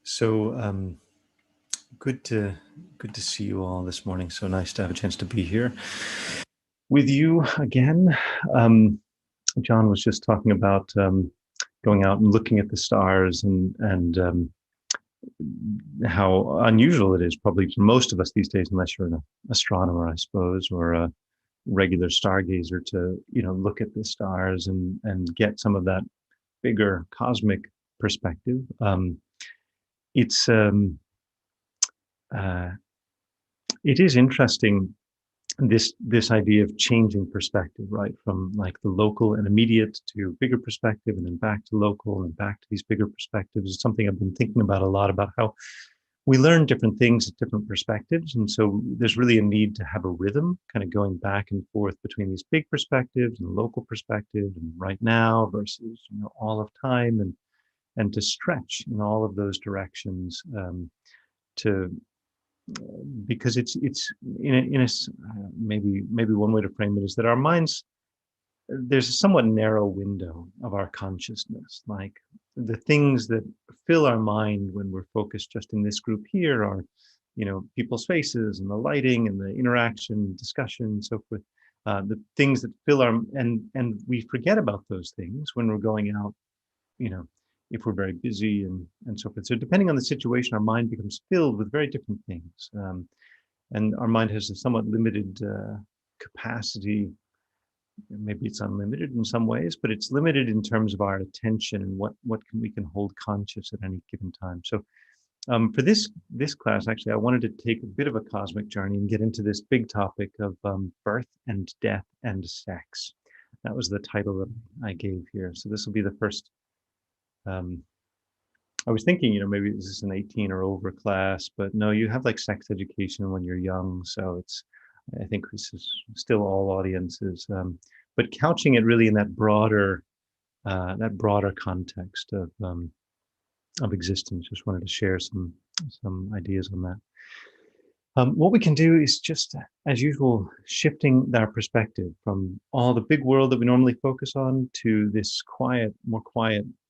So good to see you all this morning. So nice to have a chance to be here with you again. John was just talking about going out and looking at the stars and how unusual it is probably for most of us these days, unless you're an astronomer, I suppose, or a regular stargazer, to look at the stars and get some of that bigger cosmic perspective. It's uh, it is interesting, this idea of changing perspective, right, from like the local and immediate to bigger perspective, and then back to local and back to these bigger perspectives, is something I've been thinking about a lot, about how we learn different things at different perspectives. And so there's really a need to have a rhythm kind of going back and forth between these big perspectives and local perspective and right now versus all of time, and to stretch in all of those directions, to because it's maybe one way to frame it is that our minds, there's a somewhat narrow window of our consciousness. Like, the things that fill our mind when we're focused just in this group here are people's faces and the lighting and the interaction, discussion, and so forth. The things that fill our, and we forget about those things when we're going out, you know if we're very busy and so forth. So depending on the situation, our mind becomes filled with very different things. And our mind has a somewhat limited capacity. Maybe it's unlimited in some ways, but it's limited in terms of our attention and what we can hold conscious at any given time. So for this class, actually, I wanted to take a bit of a cosmic journey and get into this big topic of birth and death and sex. That was the title that I gave here. So this will be the first. I was thinking, maybe this is an 18 or over class, but no, you have like sex education when you're young. So I think this is still all audiences, but couching it really in that broader context of existence. Just wanted to share some ideas on that. What we can do is just, as usual, shifting our perspective from all the big world that we normally focus on to this quiet,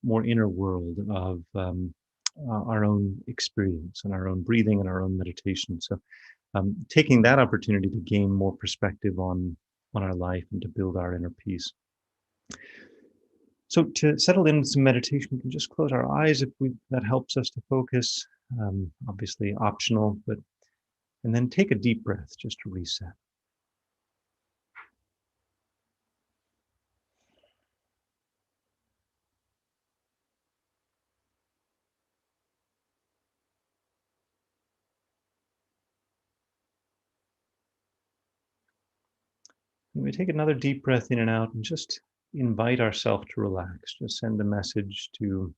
more inner world of our own experience and our own breathing and our own meditation. So taking that opportunity to gain more perspective on our life and to build our inner peace. So to settle in some meditation, we can just close our eyes if that helps us to focus. Obviously optional, and then take a deep breath just to reset. And we take another deep breath in and out and just invite ourselves to relax. Just send a message to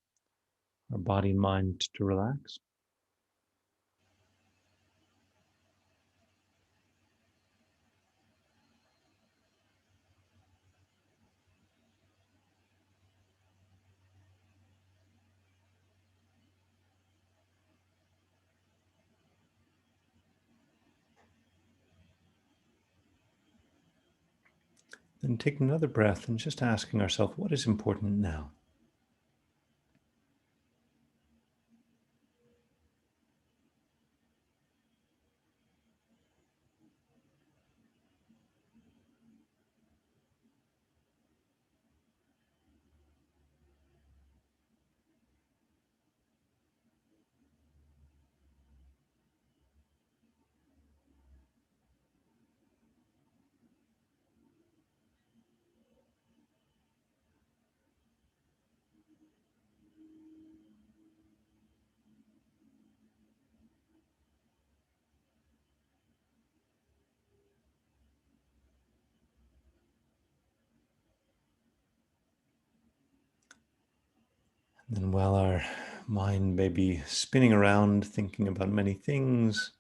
our body and mind to relax. Then take another breath and just asking ourselves, what is important now? And then, while our mind may be spinning around thinking about many things,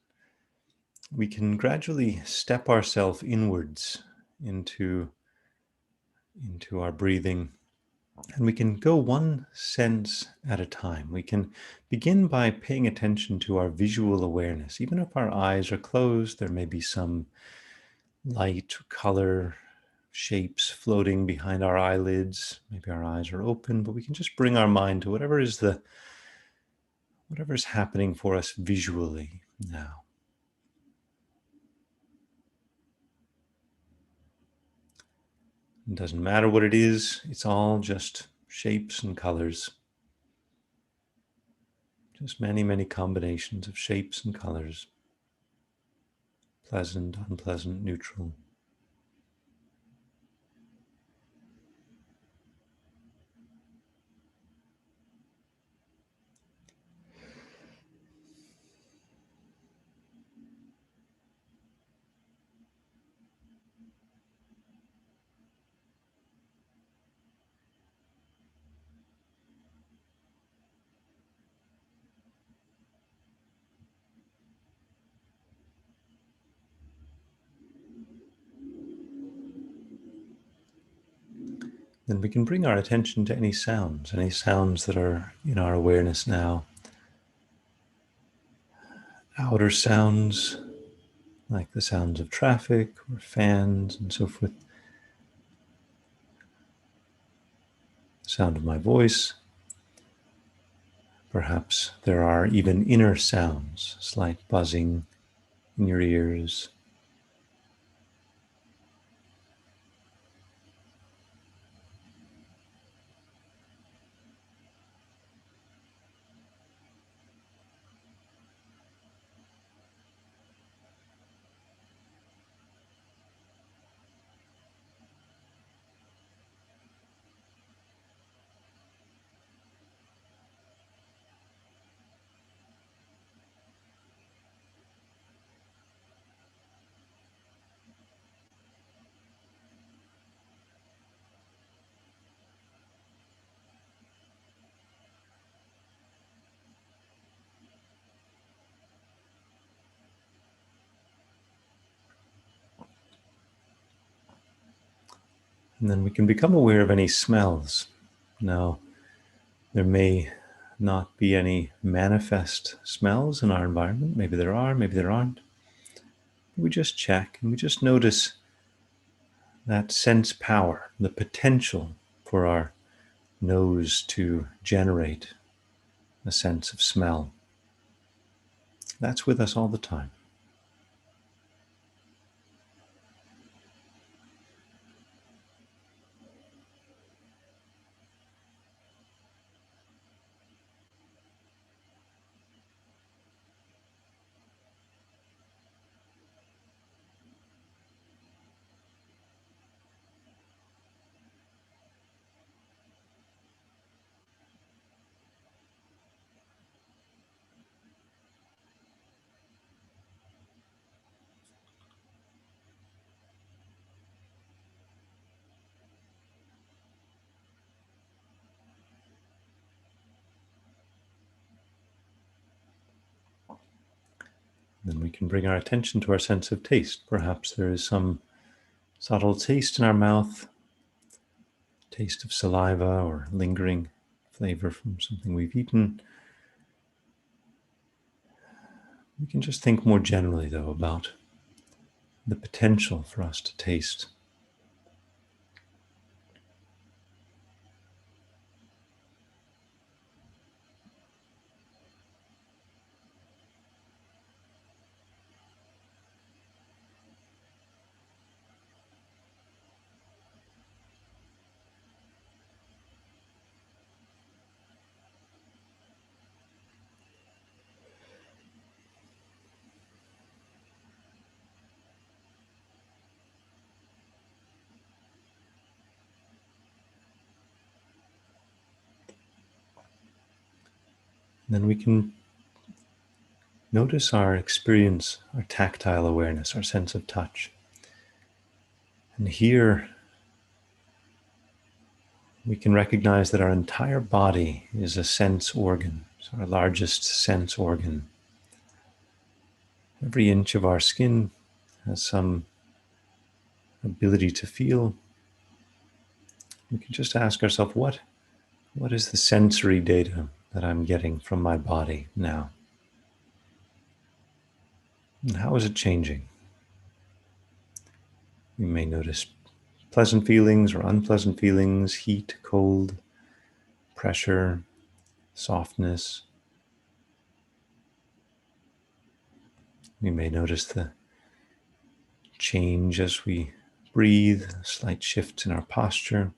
we can gradually step ourselves inwards into our breathing, and we can go one sense at a time. We can begin by paying attention to our visual awareness. Even if our eyes are closed, there may be some light, color, shapes floating behind our eyelids. Maybe our eyes are open, but we can just bring our mind to whatever whatever's happening for us visually now. It doesn't matter what it is, it's all just shapes and colors. Just many, many combinations of shapes and colors. Pleasant, unpleasant, neutral. Then we can bring our attention to any sounds that are in our awareness now. Outer sounds, like the sounds of traffic or fans and so forth. The sound of my voice. Perhaps there are even inner sounds, slight buzzing in your ears. And then we can become aware of any smells. Now, there may not be any manifest smells in our environment. Maybe there are, maybe there aren't. We just check and we just notice that sense power, the potential for our nose to generate a sense of smell. That's with us all the time. Then we can bring our attention to our sense of taste. Perhaps there is some subtle taste in our mouth, taste of saliva or lingering flavor from something we've eaten. We can just think more generally, though, about the potential for us to taste. Then we can notice our experience, our tactile awareness, our sense of touch. And here we can recognize that our entire body is a sense organ. It's our largest sense organ. Every inch of our skin has some ability to feel. We can just ask ourselves, what is the sensory data that I'm getting from my body now? And how is it changing? You may notice pleasant feelings or unpleasant feelings, heat, cold, pressure, softness. We may notice the change as we breathe, a slight shift in our posture.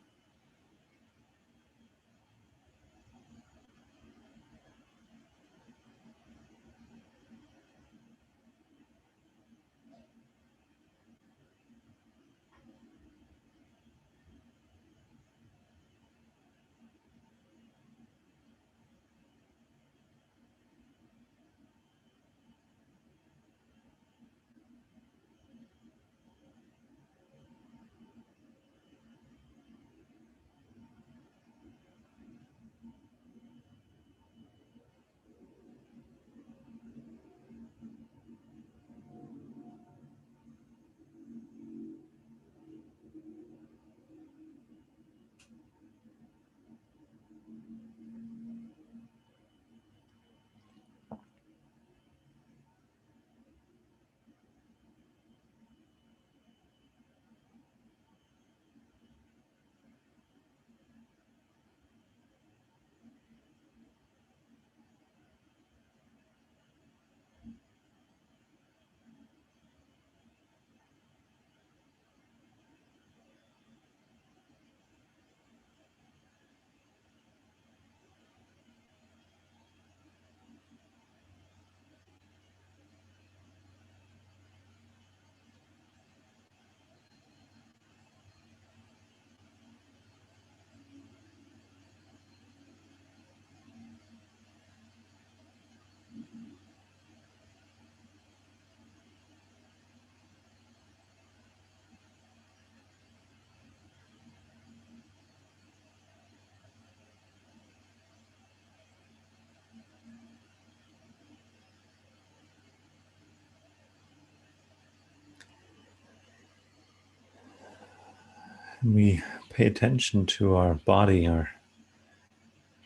And we pay attention to our body, our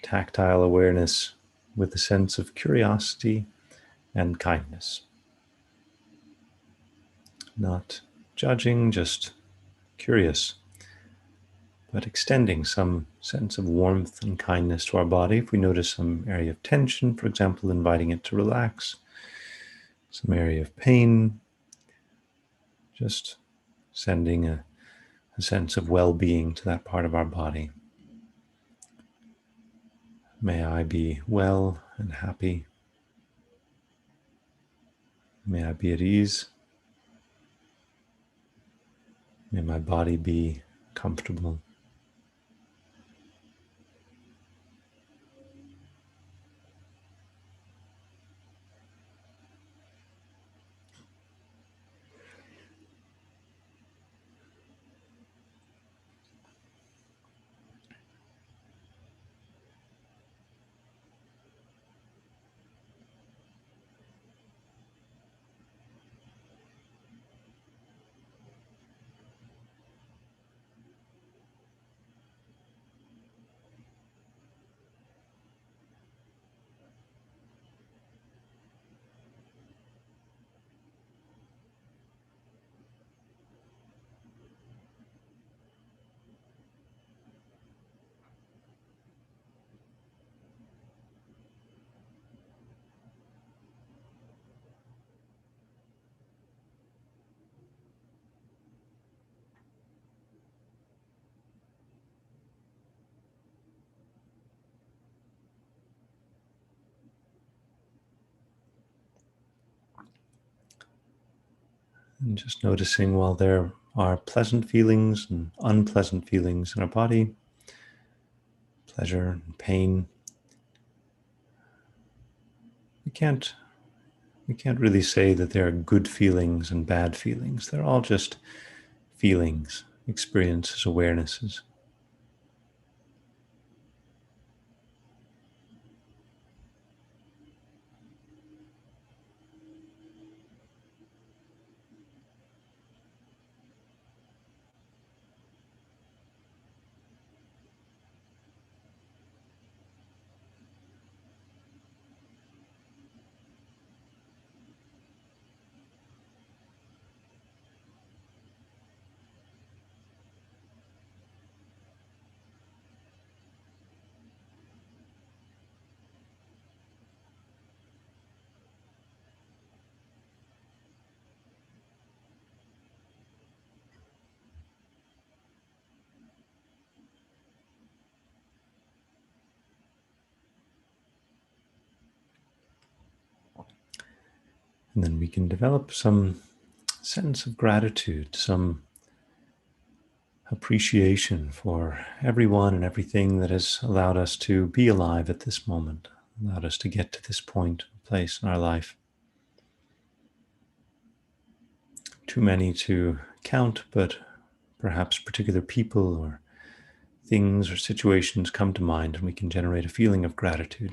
tactile awareness, with a sense of curiosity and kindness. Not judging, just curious, but extending some sense of warmth and kindness to our body. If we notice some area of tension, for example, inviting it to relax, some area of pain, just sending a sense of well-being to that part of our body. May I be well and happy. May I be at ease. May my body be comfortable. And just noticing while there are pleasant feelings and unpleasant feelings in our body, pleasure and pain, we can't really say that there are good feelings and bad feelings. They're all just feelings, experiences, awarenesses. And then we can develop some sense of gratitude, some appreciation for everyone and everything that has allowed us to be alive at this moment, allowed us to get to this point, place in our life. Too many to count, but perhaps particular people or things or situations come to mind, and we can generate a feeling of gratitude.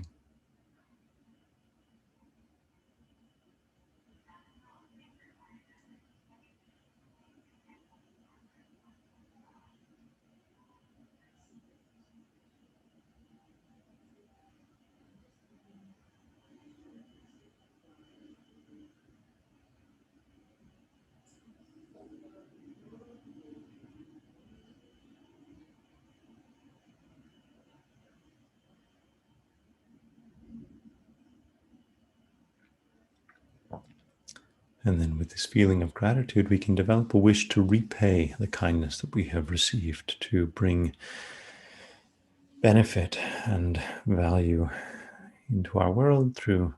And then with this feeling of gratitude, we can develop a wish to repay the kindness that we have received, to bring benefit and value into our world through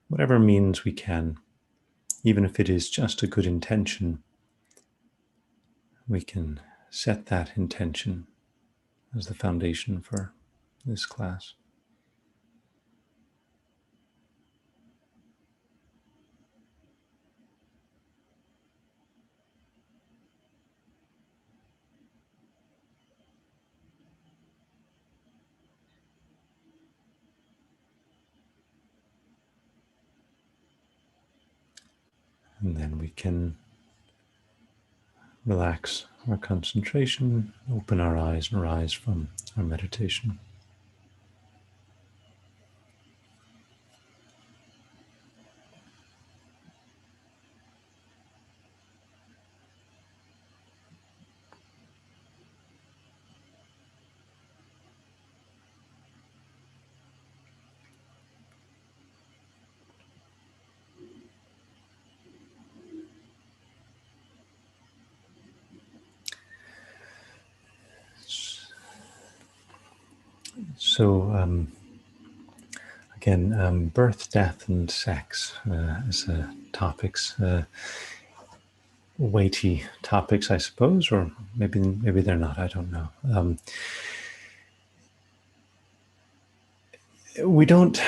whatever means we can. Even if it is just a good intention, we can set that intention as the foundation for this class. And then we can relax our concentration, open our eyes and rise from our meditation. So, again, birth, death, and sex as topics, weighty topics, I suppose, or maybe they're not. I don't know. We don't.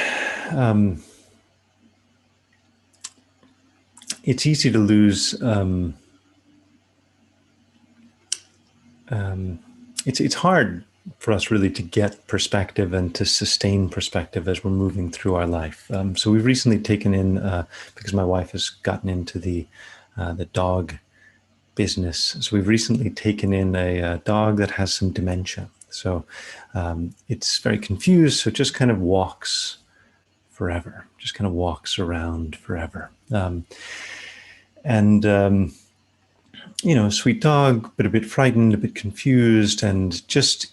It's easy to lose. It's hard for us really to get perspective and to sustain perspective as we're moving through our life. So we've recently taken in, because my wife has gotten into the dog business. So we've recently taken in a dog that has some dementia. So it's very confused. So it just kind of walks forever, just kind of walks around forever. Sweet dog, but a bit frightened, a bit confused, and just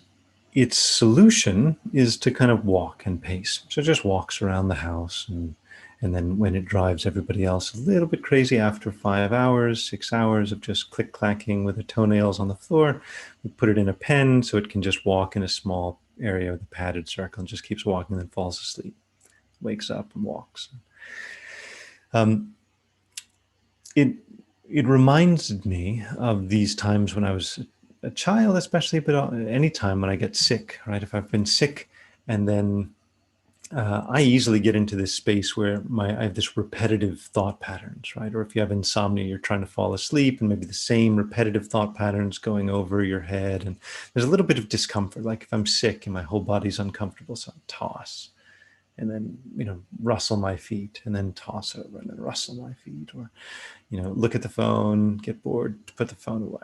its solution is to kind of walk and pace. So it just walks around the house, and then when it drives everybody else a little bit crazy after 5 hours, 6 hours of just click-clacking with the toenails on the floor, we put it in a pen so it can just walk in a small area with a padded circle and just keeps walking and then falls asleep, wakes up and walks. It reminds me of these times when I was a child, especially, but any time when I get sick, right? If I've been sick, and then I easily get into this space where I have this repetitive thought patterns, right? Or if you have insomnia, you're trying to fall asleep, and maybe the same repetitive thought patterns going over your head, and there's a little bit of discomfort. Like if I'm sick and my whole body's uncomfortable, so I toss, and then rustle my feet, and then toss over, and then rustle my feet, or look at the phone, get bored, put the phone away.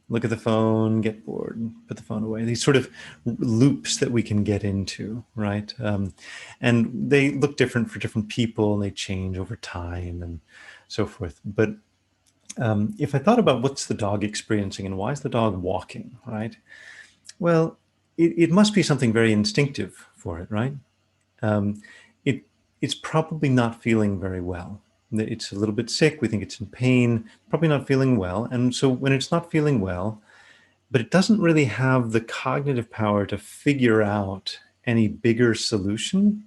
Look at the phone, get bored, put the phone away. These sort of loops that we can get into, right? And they look different for different people, and they change over time and so forth. But if I thought about what's the dog experiencing and why is the dog walking, right? Well, it must be something very instinctive for it, right? It's probably not feeling very well. It's a little bit sick. We think it's in pain, probably not feeling well. And so when it's not feeling well, but it doesn't really have the cognitive power to figure out any bigger solution,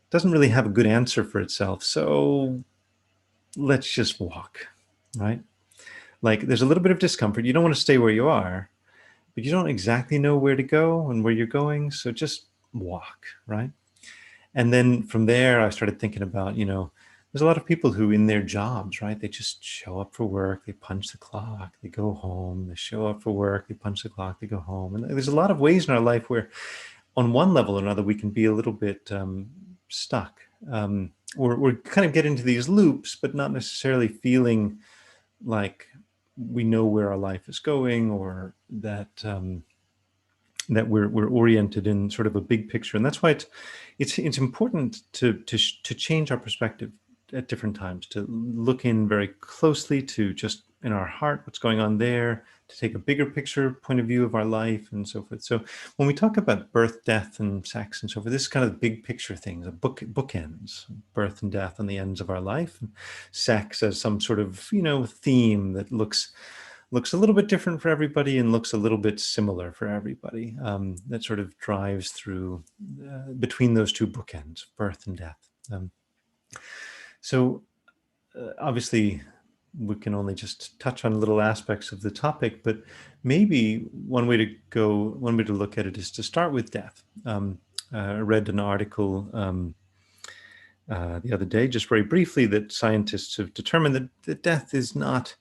doesn't really have a good answer for itself. So let's just walk, right? Like there's a little bit of discomfort. You don't want to stay where you are, but you don't exactly know where to go and where you're going. So just walk, right? And then from there, I started thinking about, there's a lot of people who in their jobs, right? They just show up for work, they punch the clock, they go home, they show up for work, they punch the clock, they go home. And there's a lot of ways in our life where on one level or another, we can be a little bit stuck. We're kind of get into these loops, but not necessarily feeling like we know where our life is going, or that we're oriented in sort of a big picture. And that's why it's important to change our perspective at different times, to look in very closely to just in our heart what's going on there, to take a bigger picture point of view of our life and so forth. So when we talk about birth, death, and sex and so forth, this is kind of big picture things, bookends, birth and death on the ends of our life, and sex as some sort of theme that looks a little bit different for everybody and looks a little bit similar for everybody. That sort of drives through between those two bookends, birth and death. So obviously we can only just touch on little aspects of the topic, but maybe one way to look at it is to start with death. I read an article the other day, just very briefly, that scientists have determined that death is not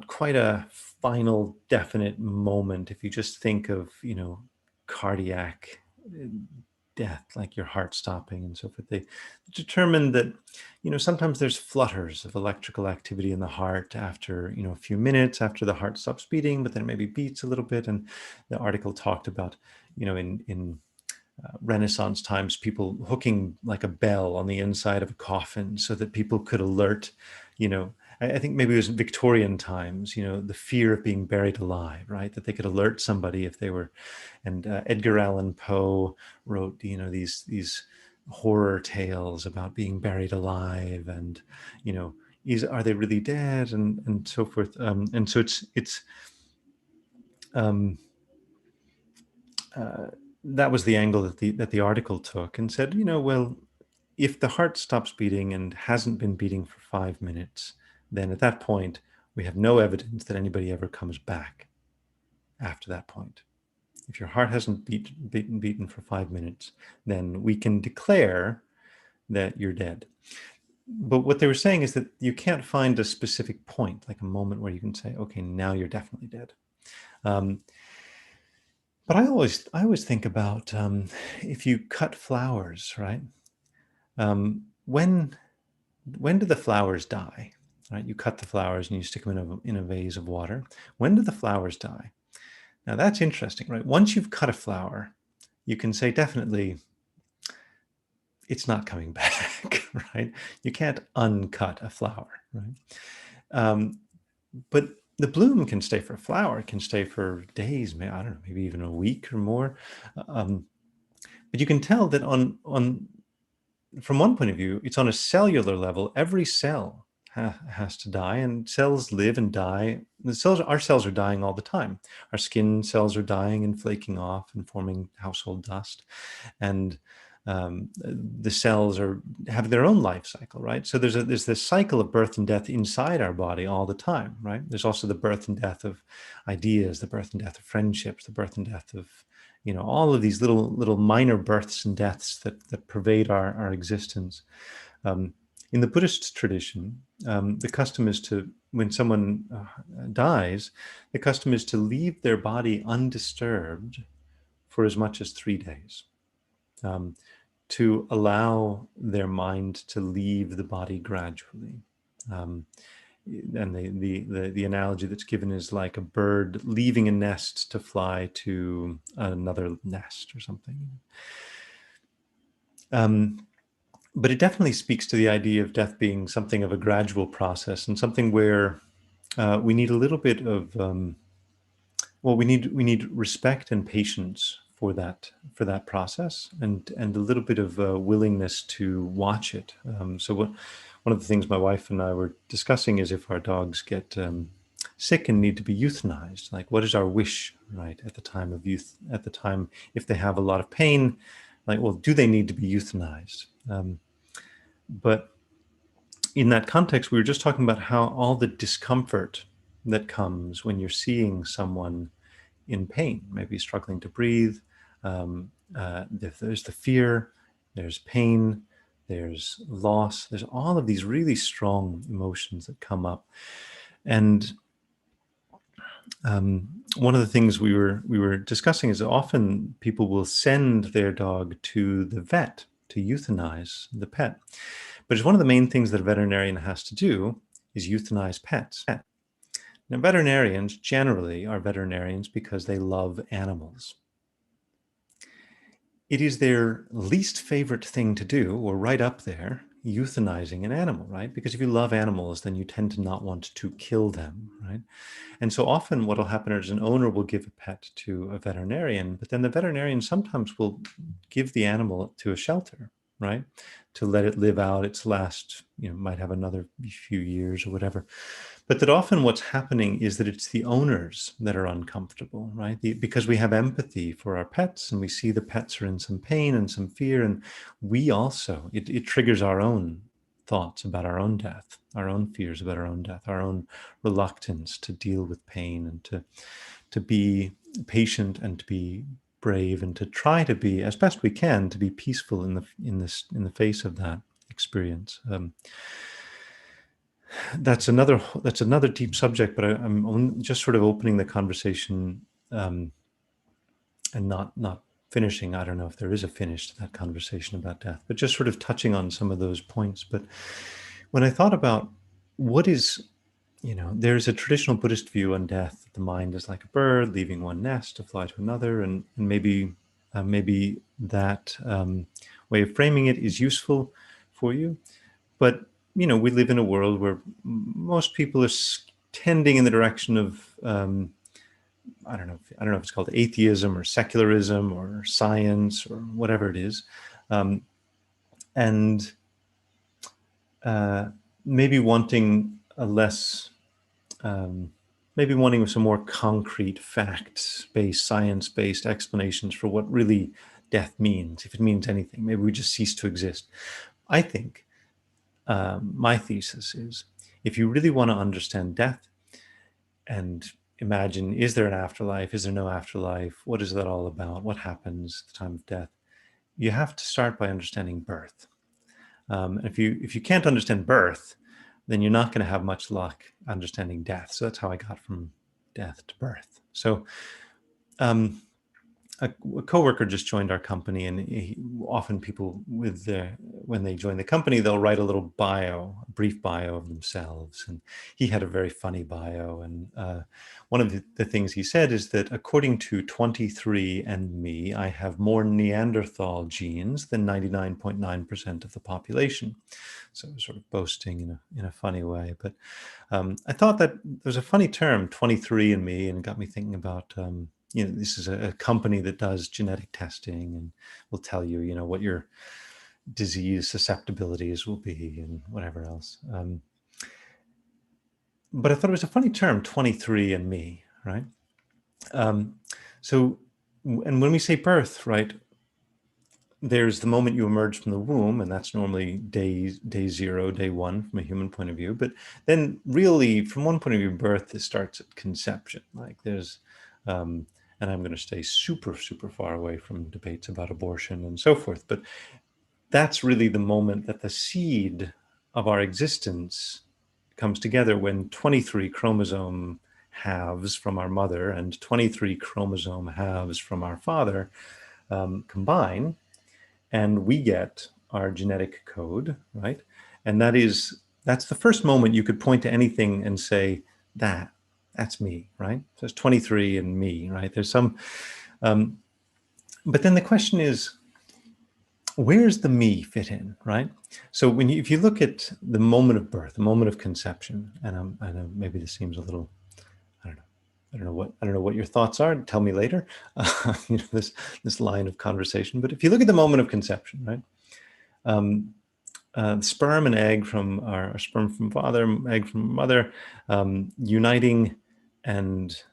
quite a final definite moment. If you just think of cardiac death, like your heart stopping and so forth, they determined that sometimes there's flutters of electrical activity in the heart after a few minutes after the heart stops beating, but then it maybe beats a little bit. And the article talked about in Renaissance times, people hooking like a bell on the inside of a coffin so that people could alert, I think maybe it was Victorian times, the fear of being buried alive, right? That they could alert somebody if they were, and Edgar Allan Poe wrote, these horror tales about being buried alive, and, are they really dead, and so forth. And so it's um, that was the angle that the article took, and said, well, if the heart stops beating and hasn't been beating for 5 minutes, then at that point, we have no evidence that anybody ever comes back after that point. If your heart hasn't beaten for 5 minutes, then we can declare that you're dead. But what they were saying is that you can't find a specific point, like a moment where you can say, okay, now you're definitely dead. But I always think about if you cut flowers, right? When do the flowers die? Right? You cut the flowers and you stick them in a vase of water. When do the flowers die? Now that's interesting, right? Once you've cut a flower, you can say definitely it's not coming back, right? You can't uncut a flower, right? But the bloom can stay for a flower. It can stay for days, maybe, I don't know, maybe even a week or more. But you can tell that from one point of view, it's on a cellular level. Every cell has to die, and cells live and die. Our cells are dying all the time. Our skin cells are dying and flaking off and forming household dust, and the cells have their own life cycle, right? So there's this cycle of birth and death inside our body all the time, right? There's also the birth and death of ideas, the birth and death of friendships, the birth and death of all of these little minor births and deaths that pervade our existence. In the Buddhist tradition, the custom is to, when someone dies, the custom is to leave their body undisturbed for as much as 3 days, to allow their mind to leave the body gradually. And the analogy that's given is like a bird leaving a nest to fly to another nest or something. But it definitely speaks to the idea of death being something of a gradual process, and something where we need a little bit of we need respect and patience for that process, and a little bit of willingness to watch it. So one of the things my wife and I were discussing is if our dogs get sick and need to be euthanized, like what is our wish, right, at the time of if they have a lot of pain, like, well, do they need to be euthanized? But in that context, we were just talking about how all the discomfort that comes when you're seeing someone in pain, maybe struggling to breathe. There's the fear, there's pain, there's loss, there's all of these really strong emotions that come up. And one of the things we were discussing is often people will send their dog to the vet to euthanize the pet. But it's one of the main things that a veterinarian has to do is euthanize pets. Now, veterinarians generally are veterinarians because they love animals. It is their least favorite thing to do, or right up there, euthanizing an animal, right? Because if you love animals, then you tend to not want to kill them, right? And so often what will happen is an owner will give a pet to a veterinarian, but then the veterinarian sometimes will give the animal to a shelter, right? To let it live out its last, might have another few years or whatever. But that often what's happening is that it's the owners that are uncomfortable, right? Because we have empathy for our pets and we see the pets are in some pain and some fear. And we also, it triggers our own thoughts about our own death, our own fears about our own death, our own reluctance to deal with pain and to be patient and to be brave and to try to be, as best we can, to be peaceful in the face of that experience. That's another deep subject, but I'm just sort of opening the conversation and not finishing. I don't know if there is a finish to that conversation about death, but just sort of touching on some of those points. But when I thought about what is, there's a traditional Buddhist view on death. The mind is like a bird leaving one nest to fly to another, and maybe that way of framing it is useful for you. But we live in a world where most people are tending in the direction of I don't know if it's called atheism or secularism or science or whatever it is, and maybe wanting a less, maybe wanting some more concrete facts-based, science-based explanations for what really death means, if it means anything. Maybe we just cease to exist. I think my thesis is, if you really want to understand death and imagine, is there an afterlife? Is there no afterlife? What is that all about? What happens at the time of death? You have to start by understanding birth. If you can't understand birth, then you're not going to have much luck understanding death. So that's how I got from death to birth. So a coworker just joined our company, and often people when they join the company, they'll write a little bio, a brief bio of themselves. And he had a very funny bio. And one of the things he said is that according to 23andMe, I have more Neanderthal genes than 99.9% of the population. So sort of boasting in a funny way. But I thought that there's a funny term, 23andMe, and got me thinking about this is a company that does genetic testing and will tell you, what your disease susceptibilities will be and whatever else. But I thought it was a funny term, 23andMe, right? And when we say birth, right, there's the moment you emerge from the womb, and that's normally day 0, day 1 from a human point of view. But then really, from one point of view, birth, it starts at conception. Like there's, and I'm going to stay super, super far away from debates about abortion and so forth. But that's really the moment that the seed of our existence comes together, when 23 chromosome halves from our mother and 23 chromosome halves from our father combine, and we get our genetic code, right? And that's the first moment you could point to anything and say, that's me, right? So it's 23andMe, right? There's some, but then the question is, where's the me fit in, right? So if you look at the moment of birth, the moment of conception, and I know maybe this seems a little, I don't know what your thoughts are. Tell me later, this line of conversation. But if you look at the moment of conception, right? Sperm and egg from our sperm from father, egg from mother, uniting and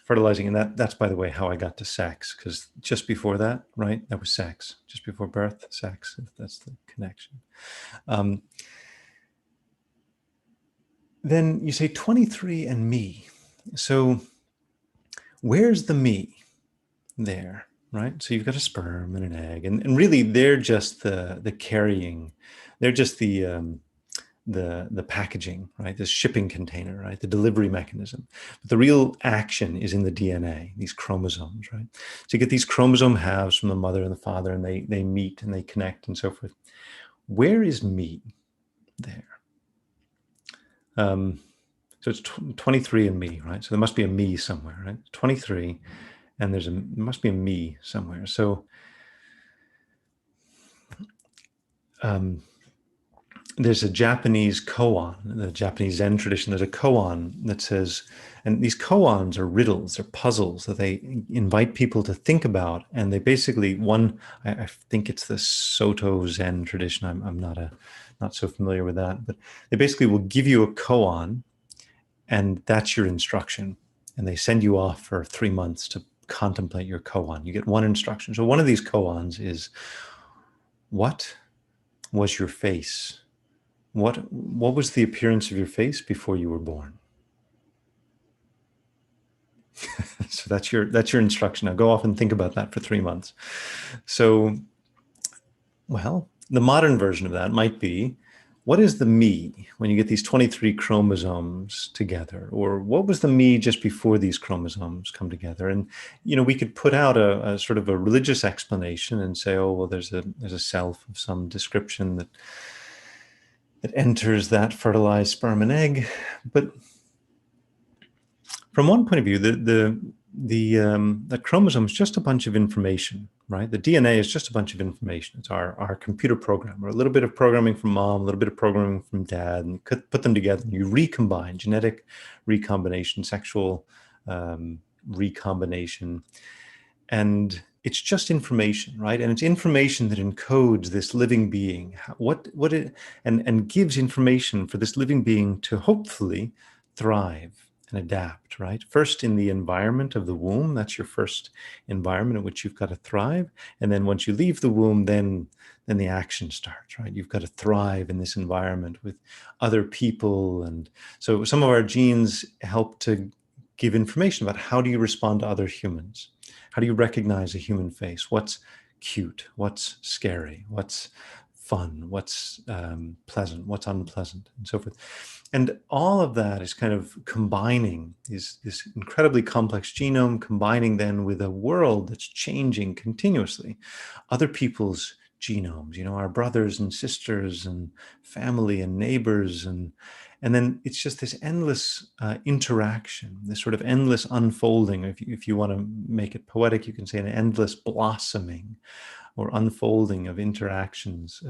fertilizing. And that's, by the way, how I got to sex, because just before that, that was sex. Just before birth, sex, if that's the connection. then you say 23 and me. So where's the me there, right? So you've got a sperm and an egg, and really they're just the carrying, they're just the packaging, right? The shipping container, right? The delivery mechanism. But the real action is in the DNA, these chromosomes, right? So you get these chromosome halves from the mother and the father, and they meet and they connect and so forth. Where is me there? So it's 23 and me, right? So there must be a me somewhere, right? 23, and there must be a me somewhere. So there's a Japanese koan, the Japanese Zen tradition. There's a koan that says, and these koans are riddles, they're puzzles that they invite people to think about. And they basically, I think it's the Soto Zen tradition. I'm not so familiar with that, but they basically will give you a koan, and that's your instruction. And they send you off for 3 months to contemplate your koan. You get one instruction. So one of these koans is, what was your face? What was the appearance of your face before you were born? So that's your instruction. Now go off and think about that for 3 months. So, well, the modern version of that might be, what is the me when you get these 23 chromosomes together? Or what was the me just before these chromosomes come together? And, we could put out a sort of a religious explanation and say, oh, well, there's a self of some description that enters that fertilized sperm and egg. But from one point of view, the chromosome is just a bunch of information, right? The DNA is just a bunch of information. It's our computer program, or a little bit of programming from mom, a little bit of programming from dad, and you could put them together and you recombine, genetic recombination, sexual recombination, and it's just information, right? And it's information that encodes this living being, and gives information for this living being to hopefully thrive and adapt, right? First in the environment of the womb, that's your first environment in which you've got to thrive. And then once you leave the womb, then the action starts, right? You've got to thrive in this environment with other people. And so some of our genes help to give information about how do you respond to other humans? How do you recognize a human face? What's cute? What's scary? What's fun? What's pleasant? What's unpleasant? And so forth. And all of that is kind of combining this incredibly complex genome, combining then with a world that's changing continuously. Other people's genomes, our brothers and sisters and family and neighbors, and then it's just this endless interaction, this sort of endless unfolding. If you want to make it poetic, you can say an endless blossoming or unfolding of interactions.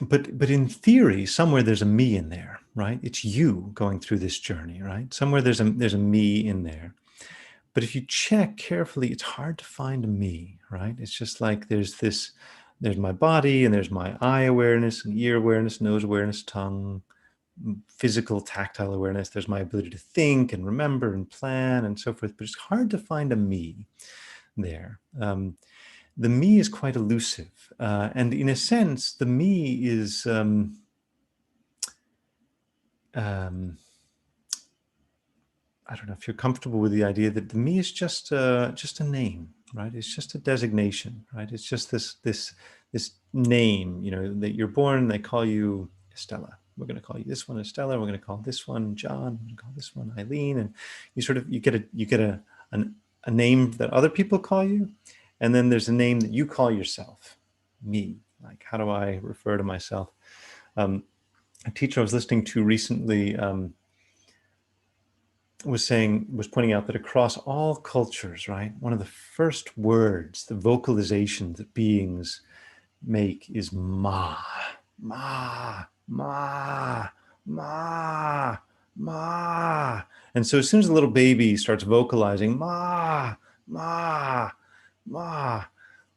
But in theory, somewhere there's a me in there, right? It's you going through this journey, right? Somewhere there's a me in there. But if you check carefully, it's hard to find a me, right? It's just like there's my body, and there's my eye awareness and ear awareness, nose awareness, tongue, physical tactile awareness. There's my ability to think and remember and plan and so forth, but it's hard to find a me there. The me is quite elusive. And in a sense, the me is, I don't know if you're comfortable with the idea that the me is just a name, right? It's just a designation, right? It's just this name, that you're born, they call you Estella. We're going to call you this one Estella. We're going to call this one John. We're going to call this one Eileen. And you get a name that other people call you. And then there's a name that you call yourself, me. Like, how do I refer to myself? A teacher I was listening to recently was pointing out that across all cultures, right, one of the first words, the vocalization that beings make is ma, ma, ma, ma, ma. And so as soon as a little baby starts vocalizing ma, ma, ma,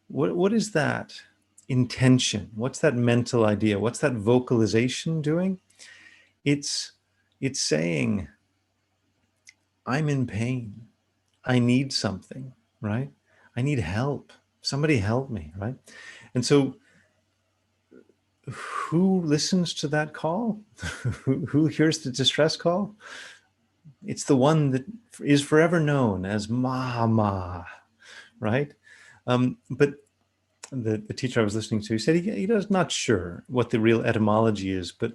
what is that intention? What's that mental idea? What's that vocalization doing? It's saying, I'm in pain. I need something, right? I need help. Somebody help me, right? And so who listens to that call? Who hears the distress call? It's the one that is forever known as Mama, right? But the teacher I was listening to, he said he does not sure what the real etymology is, but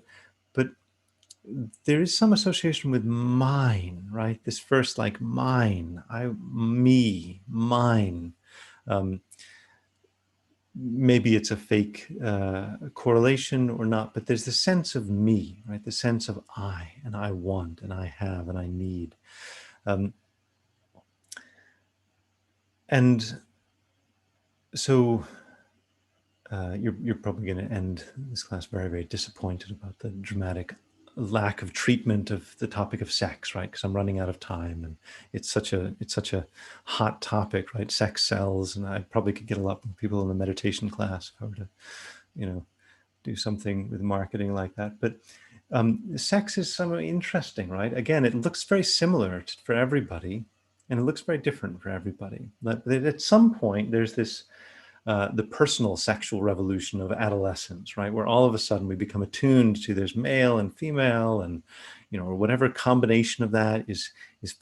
there is some association with mine, right? This first, like mine, me, mine. Um, Maybe it's a fake correlation or not, but there's the sense of me, right? The sense of I, and I want, and I have, and I need. Um, and so you're probably going to end this class very, very disappointed about the dramatic lack of treatment of the topic of sex, right? Because I'm running out of time, and it's such a hot topic, right? Sex sells, and I probably could get a lot more people in the meditation class if I were to, do something with marketing like that. But sex is somewhat interesting, right? Again, it looks very similar for everybody, and it looks very different for everybody. But at some point, there's this the personal sexual revolution of adolescence, right? Where all of a sudden we become attuned to there's male and female, and or whatever combination of that is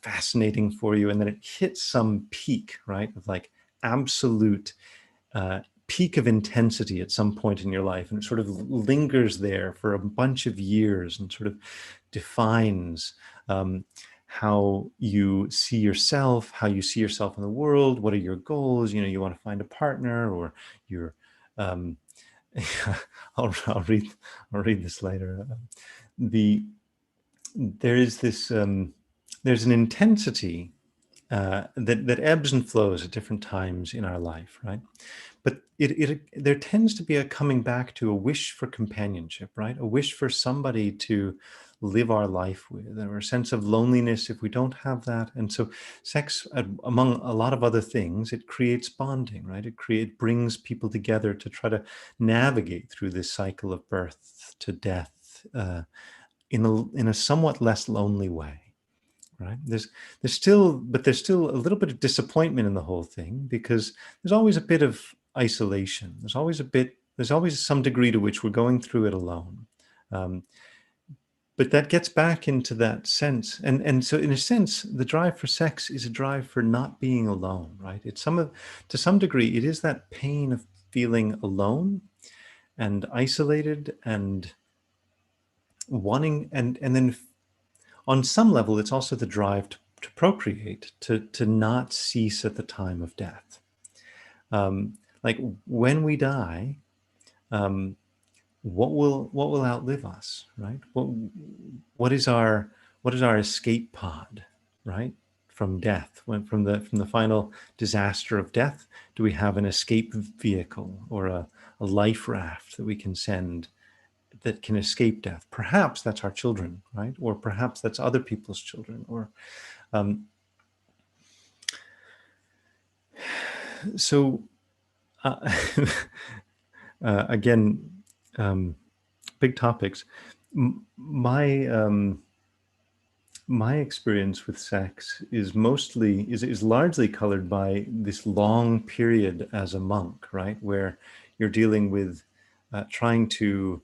fascinating for you, and then it hits some peak, right, of like absolute peak of intensity at some point in your life, and it sort of lingers there for a bunch of years and sort of defines how you see yourself, how you see yourself in the world, what are your goals, you want to find a partner, or you're I'll read this later. There is this there's an intensity that ebbs and flows at different times in our life, right? But there tends to be a coming back to a wish for companionship, right? A wish for somebody to live our life with, or a sense of loneliness if we don't have that. And so sex, among a lot of other things, it creates bonding, right? It brings people together to try to navigate through this cycle of birth to death in a somewhat less lonely way. Right. There's still a little bit of disappointment in the whole thing, because there's always a bit of isolation. There's always some degree to which we're going through it alone. But that gets back into that sense. And so in a sense, the drive for sex is a drive for not being alone, right? To some degree, it is that pain of feeling alone and isolated and wanting, and then on some level, it's also the drive to procreate, to not cease at the time of death. Like when we die, what will outlive us, right? What is our escape pod, right? From death, from the final disaster of death, do we have an escape vehicle or a life raft that we can send that can escape death? Perhaps that's our children, right? Or perhaps that's other people's children. Or so again, big topics. My experience with sex is largely colored by this long period as a monk, right, where you're dealing with trying to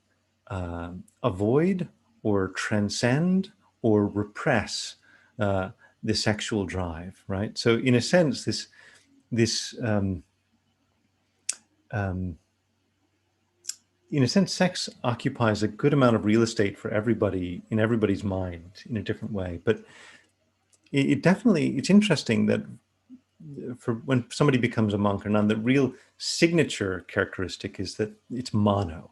avoid or transcend or repress the sexual drive, right? So in a sense, in a sense, sex occupies a good amount of real estate for everybody, in everybody's mind, in a different way. But it's interesting that for when somebody becomes a monk or nun, the real signature characteristic is that it's mono.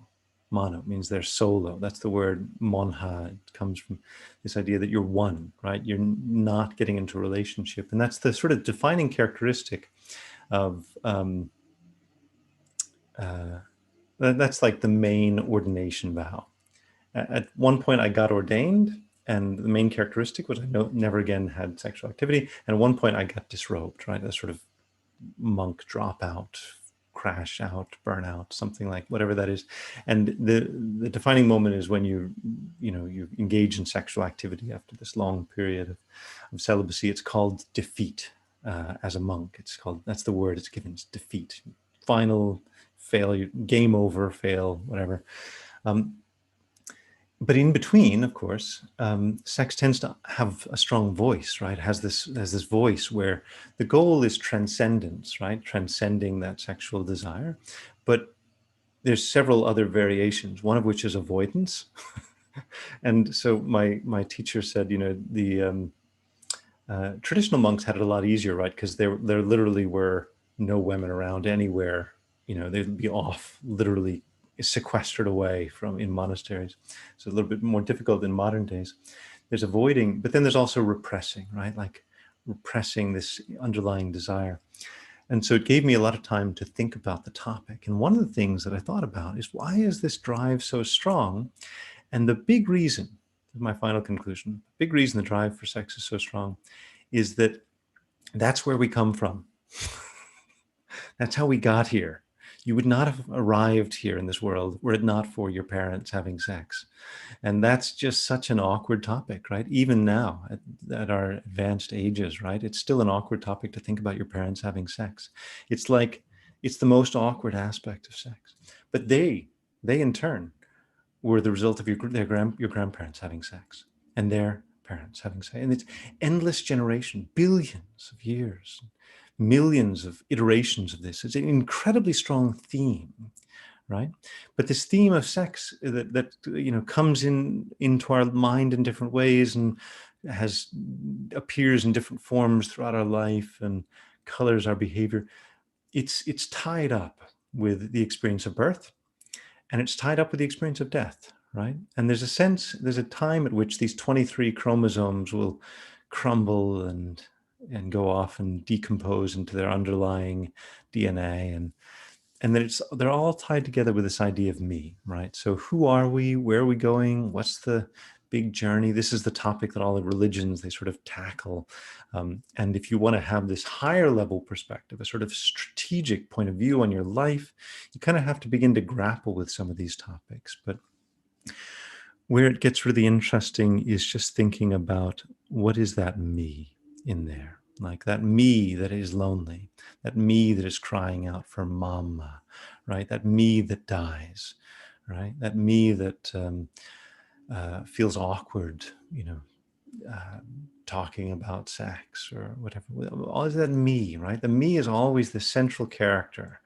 Mono means they're solo. That's the word monha. It comes from this idea that you're one, right? You're not getting into a relationship. And that's the sort of defining characteristic of, that's like the main ordination vow. At one point I got ordained, and the main characteristic was I never again had sexual activity. And at one point I got disrobed, right? That sort of monk dropout, crash out, burnout, something like whatever that is. And the defining moment is when you engage in sexual activity after this long period of celibacy. It's called defeat as a monk. That's the word it's given. It's defeat. Final failure, game over, fail, whatever. But in between, of course, sex tends to have a strong voice, right? Has this voice where the goal is transcendence, right? Transcending that sexual desire. But there's several other variations, one of which is avoidance. And so my teacher said, the traditional monks had it a lot easier, right? Because there literally were no women around anywhere. They'd be off, literally sequestered away from in monasteries. So a little bit more difficult in modern days. There's avoiding, but then there's also repressing, right? Like repressing this underlying desire. And so it gave me a lot of time to think about the topic. And one of the things that I thought about is, why is this drive so strong? And the big reason, my final conclusion, big reason the drive for sex is so strong is that that's where we come from. That's how we got here. You would not have arrived here in this world were it not for your parents having sex. And that's just such an awkward topic, right? Even now at our advanced ages, right? It's still an awkward topic to think about your parents having sex. It's like, it's the most awkward aspect of sex. But they in turn were the result of your grandparents having sex and their parents having sex. And it's endless generation, billions of years, millions of iterations of this. It's an incredibly strong theme, right? But this theme of sex that comes into our mind in different ways and appears in different forms throughout our life and colors our behavior. It's tied up with the experience of birth, and it's tied up with the experience of death, right? And there's a time at which these 23 chromosomes will crumble and go off and decompose into their underlying DNA, and then they're all tied together with this idea of me, right? So who are we? Where are we going? What's the big journey? This is the topic that all the religions, they sort of tackle. And if you want to have this higher level perspective, a sort of strategic point of view on your life, you kind of have to begin to grapple with some of these topics. But where it gets really interesting is just thinking about, what is that me in there? Like that me that is lonely, that me that is crying out for mama, right? That me that dies, right? That me that feels awkward, talking about sex or whatever. All is that me, right? The me is always the central character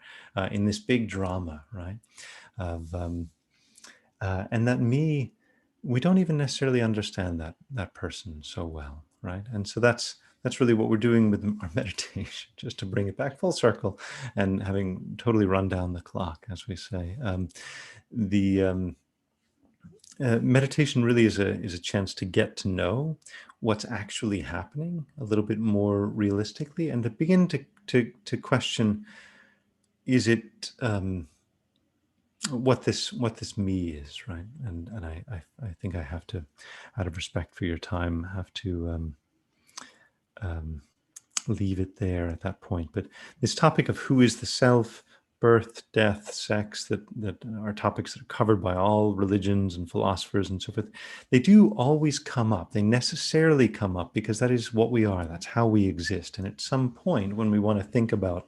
in this big drama, right? And that me, we don't even necessarily understand that person so well, right? And so that's really what we're doing with our meditation, just to bring it back full circle, and having totally run down the clock, as we say. Meditation really is a chance to get to know what's actually happening a little bit more realistically, and to begin to question, is it what this me is, right? And I think I have to, out of respect for your time, have to leave it there at that point. But this topic of who is the self, birth, death, sex, that are topics that are covered by all religions and philosophers and so forth, they do always come up. They necessarily come up because that is what we are. That's how we exist. And at some point, when we want to think about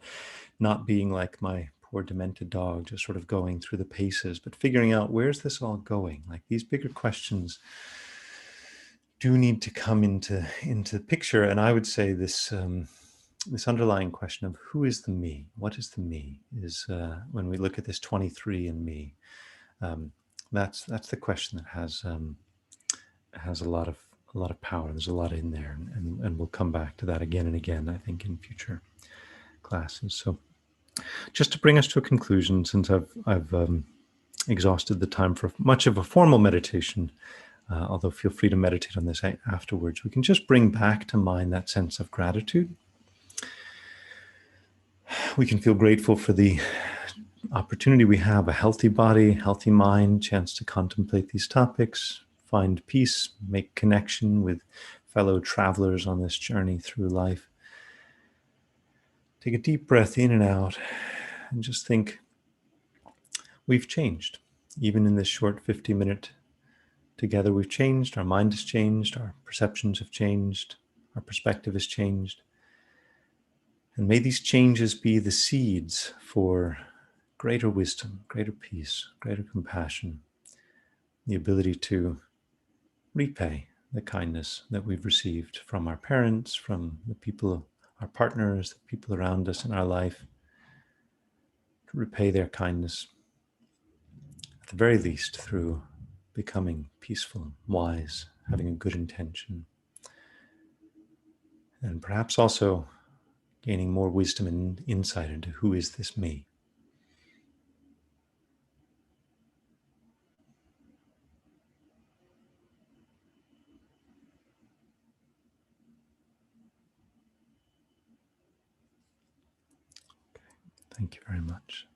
not being like my poor demented dog, just sort of going through the paces, but figuring out, where's this all going? Like, these bigger questions do need to come into the picture. And I would say this this underlying question of who is the me, what is the me, is when we look at this 23 in me, that's the question that has a lot of power. There's a lot in there, and we'll come back to that again and again, I think, in future classes. So just to bring us to a conclusion, since I've exhausted the time for much of a formal meditation, although feel free to meditate on this afterwards, we can just bring back to mind that sense of gratitude. We can feel grateful for the opportunity we have, a healthy body, healthy mind, chance to contemplate these topics, find peace, make connection with fellow travelers on this journey through life. Take a deep breath in and out, and just think, we've changed. Even in this short 50-minute together, we've changed. Our mind has changed. Our perceptions have changed. Our perspective has changed. And may these changes be the seeds for greater wisdom, greater peace, greater compassion, the ability to repay the kindness that we've received from our parents, from the people, our partners, the people around us in our life, to repay their kindness, at the very least through becoming peaceful, wise, having a good intention, and perhaps also gaining more wisdom and insight into who is this me. Thank you very much.